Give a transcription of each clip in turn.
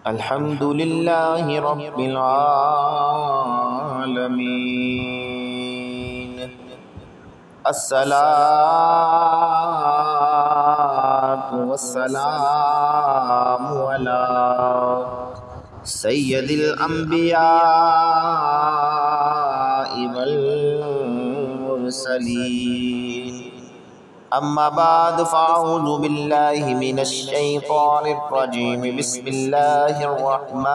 الحمد للہ رب العالمین، الصلاة والسلام علی سید الانبیاء والمرسلین، اما بعد فاعوذ باللہ من الشیطان الرجیم، بسم اللہ الرحمن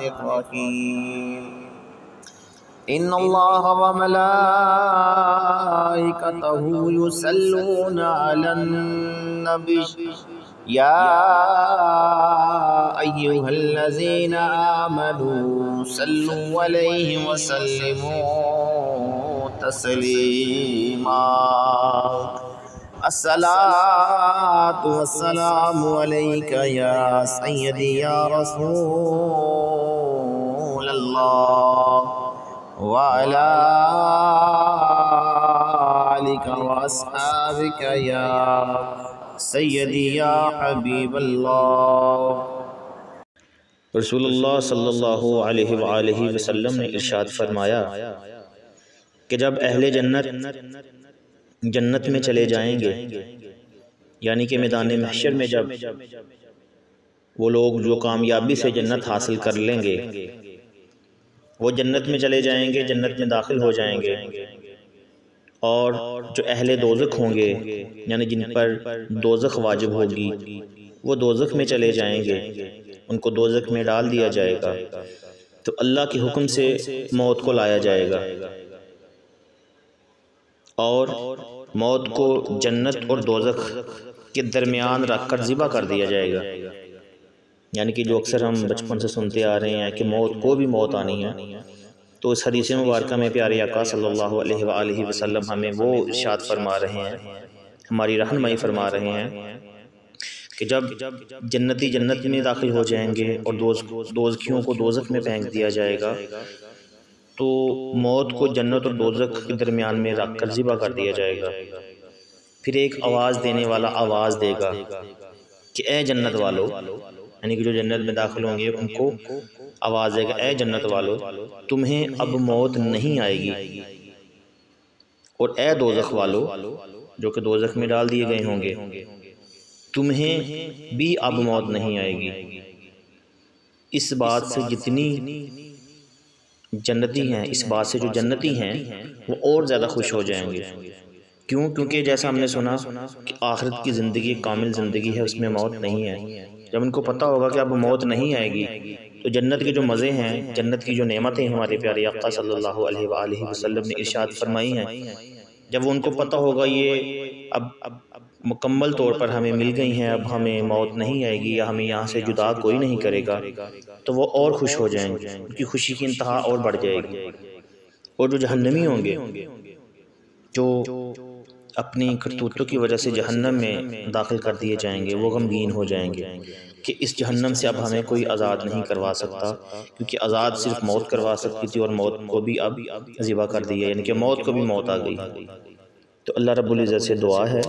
الرحیم۔ ان اللہ وملائکتہ یصلون علی النبی یا ایہا الذین آمنوا صلوا علیہ وسلموا تسلیما۔ الصلاة والسلام علیک یا سیدی یا رسول اللہ، وعلی آلک واصحابک یا سیدی یا حبیب اللہ۔ رسول اللہ صلی اللہ علیہ وآلہ وسلم نے ارشاد فرمایا کہ جب اہل جنت میں چلے جائیں گے، یعنی کہ میدان محشر میں جب وہ لوگ جو کامیابی سے جنت حاصل کر لیں گے وہ جنت میں چلے جائیں گے، جنت میں داخل ہو جائیں گے، اور جو اہل دوزخ ہوں گے یعنی جن پر دوزخ واجب ہوگی وہ دوزخ میں چلے جائیں گے، ان کو دوزخ میں ڈال دیا جائے گا، تو اللہ کے حکم سے موت کو لایا جائے گا اور موت کو جنت اور دوزخ کے درمیان رکھ کر ذبح کر دیا جائے گا۔ یعنی کہ جو اکثر ہم بچپن سے سنتے آ رہے ہیں کہ موت کو بھی موت آنی ہے، تو اس حدیث مبارکہ میں پیارے آقا صلی اللہ علیہ وآلہ وسلم ہمیں وہ ارشاد فرما رہے ہیں، ہماری رہنمائی فرما رہے ہیں کہ جب جنتی جنت میں داخل ہو جائیں گے اور دوزخیوں کو دوزخ میں پھینک دیا جائے گا، تو موت کو جنت اور دوزخ کے درمیان میں رکھ کر ذبح کر دیا جائے گا۔ پھر ایک آواز دینے والا آواز دے گا کہ اے جنت والو، یعنی کہ جو جنت میں داخل ہوں گے ان کو آواز دے گا، اے جنت والو تمہیں اب موت نہیں آئے گی، اور اے دوزخ والو جو کہ دوزخ میں ڈال دیے گئے ہوں گے تمہیں بھی اب موت نہیں آئے گی۔ اس بات سے جتنی جنتی ہیں، اس بات سے جو جنتی ہیں وہ اور زیادہ خوش ہو جائیں گے۔ کیوں؟ کیونکہ جیسا ہم نے سنا کہ آخرت کی زندگی کامل زندگی ہے، اس میں موت نہیں ہے۔ جب ان کو پتہ ہوگا کہ اب موت نہیں آئے گی تو جنت کے جو مزے ہیں، جنت کی جو نعمتیں ہمارے پیارے آقا صلی اللہ علیہ وآلہ وسلم نے ارشاد فرمائی ہیں، جب ان کو پتہ ہوگا یہ اب مکمل طور پر ہمیں مل گئی ہیں، اب ہمیں موت نہیں آئے گی یا ہمیں یہاں سے جدا کوئی نہیں کرے گا، تو وہ اور خوش ہو جائیں گے، ان کی خوشی کی انتہا اور بڑھ جائے گی۔ اور جو جہنمی ہوں گے، جو اپنی کرتوتوں کی وجہ سے جہنم میں داخل کر دیے جائیں گے، وہ غمگین ہو جائیں گے کہ اس جہنم سے اب ہمیں کوئی آزاد نہیں کروا سکتا، کیونکہ آزاد صرف موت کروا سکتی تھی اور موت کو بھی اب ذبح کر دیا، یعنی کہ موت کو بھی موت آ گئی۔ تو اللہ رب العزت سے دعا ہے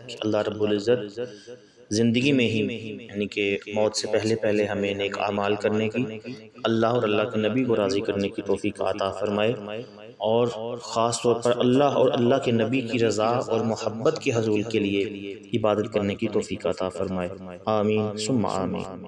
کہ اللہ رب العزت زندگی میں ہی یعنی کہ موت سے پہلے ہمیں نیک اعمال کرنے کی، اللہ اور اللہ کے نبی کو راضی کرنے کی توفیق عطا فرمائے، اور خاص طور پر اللہ اور اللہ کے نبی کی رضا اور محبت کے حصول کے لیے عبادت کرنے کی توفیق عطا فرمائے۔ آمین ثم آمین۔